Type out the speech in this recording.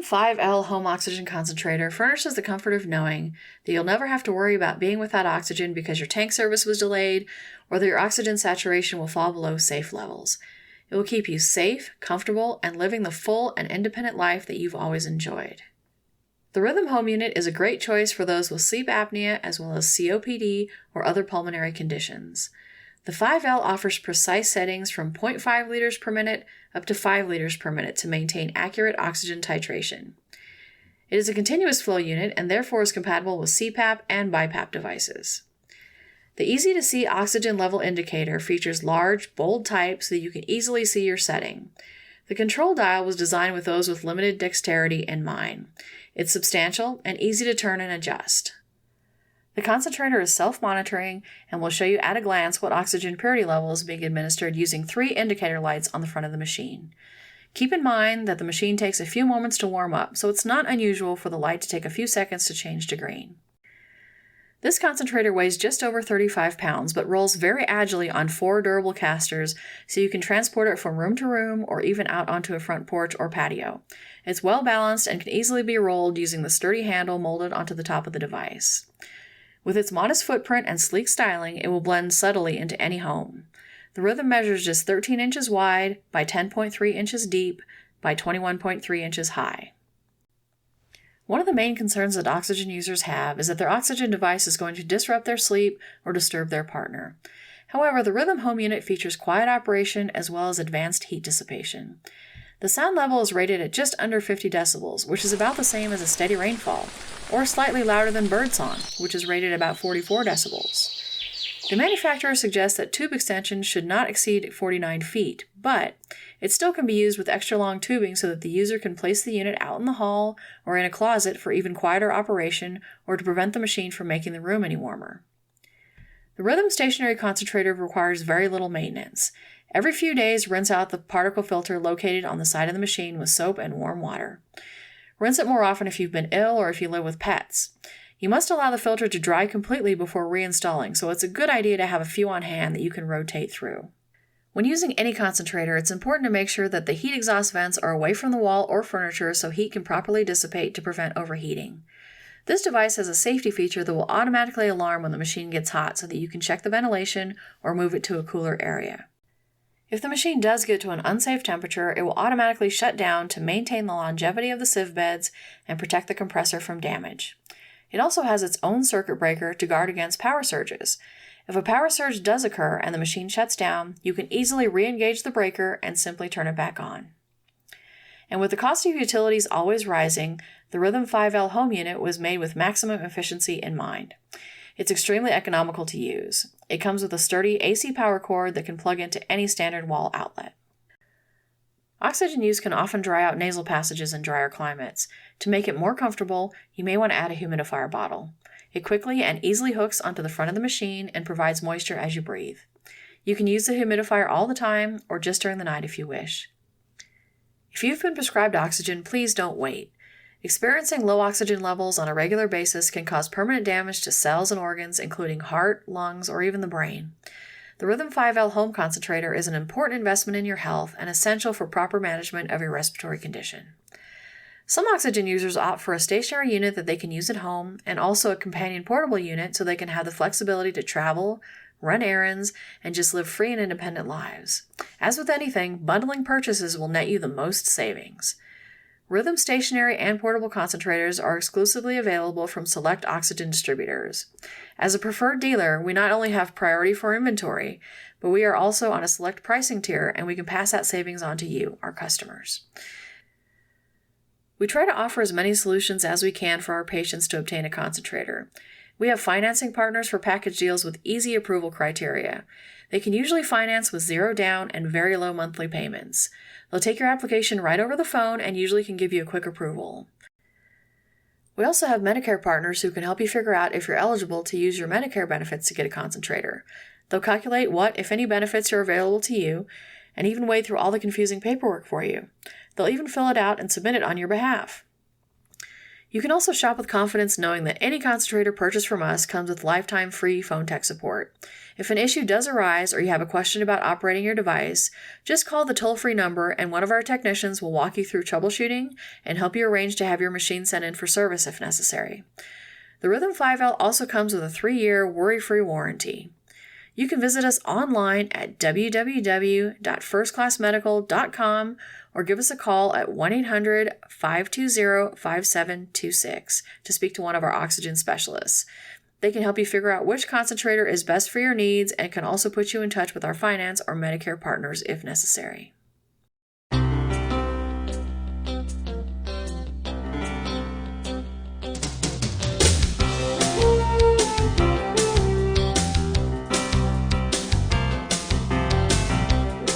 5L Home Oxygen Concentrator furnishes the comfort of knowing that you'll never have to worry about being without oxygen because your tank service was delayed or that your oxygen saturation will fall below safe levels. It will keep you safe, comfortable, and living the full and independent life that you've always enjoyed. The Rhythm Home Unit is a great choice for those with sleep apnea as well as COPD or other pulmonary conditions. The 5L offers precise settings from 0.5 liters per minute up to 5 liters per minute to maintain accurate oxygen titration. It is a continuous flow unit and therefore is compatible with CPAP and BiPAP devices. The easy-to-see oxygen level indicator features large, bold type so that you can easily see your setting. The control dial was designed with those with limited dexterity in mind. It's substantial and easy to turn and adjust. The concentrator is self-monitoring and will show you at a glance what oxygen purity level is being administered using 3 indicator lights on the front of the machine. Keep in mind that the machine takes a few moments to warm up, so it's not unusual for the light to take a few seconds to change to green. This concentrator weighs just over 35 pounds, but rolls very agilely on 4 durable casters, so you can transport it from room to room or even out onto a front porch or patio. It's well balanced and can easily be rolled using the sturdy handle molded onto the top of the device. With its modest footprint and sleek styling, it will blend subtly into any home. The Rhythm measures just 13 inches wide by 10.3 inches deep by 21.3 inches high. One of the main concerns that oxygen users have is that their oxygen device is going to disrupt their sleep or disturb their partner. However, the Rhythm Home Unit features quiet operation as well as advanced heat dissipation. The sound level is rated at just under 50 decibels, which is about the same as a steady rainfall, or slightly louder than birdsong, which is rated about 44 decibels. The manufacturer suggests that tube extensions should not exceed 49 feet, but it still can be used with extra long tubing so that the user can place the unit out in the hall or in a closet for even quieter operation or to prevent the machine from making the room any warmer. The Rhythm stationary concentrator requires very little maintenance. Every few days, rinse out the particle filter located on the side of the machine with soap and warm water. Rinse it more often if you've been ill or if you live with pets. You must allow the filter to dry completely before reinstalling, so it's a good idea to have a few on hand that you can rotate through. When using any concentrator, it's important to make sure that the heat exhaust vents are away from the wall or furniture so heat can properly dissipate to prevent overheating. This device has a safety feature that will automatically alarm when the machine gets hot so that you can check the ventilation or move it to a cooler area. If the machine does get to an unsafe temperature, it will automatically shut down to maintain the longevity of the sieve beds and protect the compressor from damage. It also has its own circuit breaker to guard against power surges. If a power surge does occur and the machine shuts down, you can easily re-engage the breaker and simply turn it back on. And with the cost of utilities always rising, the Rhythm 5L Home Unit was made with maximum efficiency in mind. It's extremely economical to use. It comes with a sturdy AC power cord that can plug into any standard wall outlet. Oxygen use can often dry out nasal passages in drier climates. To make it more comfortable, you may want to add a humidifier bottle. It quickly and easily hooks onto the front of the machine and provides moisture as you breathe. You can use the humidifier all the time or just during the night if you wish. If you've been prescribed oxygen, please don't wait. Experiencing low oxygen levels on a regular basis can cause permanent damage to cells and organs, including heart, lungs, or even the brain. The Rhythm 5L Home Concentrator is an important investment in your health and essential for proper management of your respiratory condition. Some oxygen users opt for a stationary unit that they can use at home and also a companion portable unit so they can have the flexibility to travel, run errands, and just live free and independent lives. As with anything, bundling purchases will net you the most savings. Rhythm stationary and portable concentrators are exclusively available from select oxygen distributors. As a preferred dealer, we not only have priority for inventory, but we are also on a select pricing tier and we can pass that savings on to you, our customers. We try to offer as many solutions as we can for our patients to obtain a concentrator. We have financing partners for package deals with easy approval criteria. They can usually finance with zero down and very low monthly payments. They'll take your application right over the phone and usually can give you a quick approval. We also have Medicare partners who can help you figure out if you're eligible to use your Medicare benefits to get a concentrator. They'll calculate what, if any, benefits are available to you and even wade through all the confusing paperwork for you. They'll even fill it out and submit it on your behalf. You can also shop with confidence knowing that any concentrator purchased from us comes with lifetime free phone tech support. If an issue does arise or you have a question about operating your device, just call the toll-free number and one of our technicians will walk you through troubleshooting and help you arrange to have your machine sent in for service if necessary. The Rhythm 5L also comes with a 3-year worry-free warranty. You can visit us online at www.firstclassmedical.com or give us a call at 1-800-520-5726 to speak to one of our oxygen specialists. They can help you figure out which concentrator is best for your needs and can also put you in touch with our finance or Medicare partners if necessary.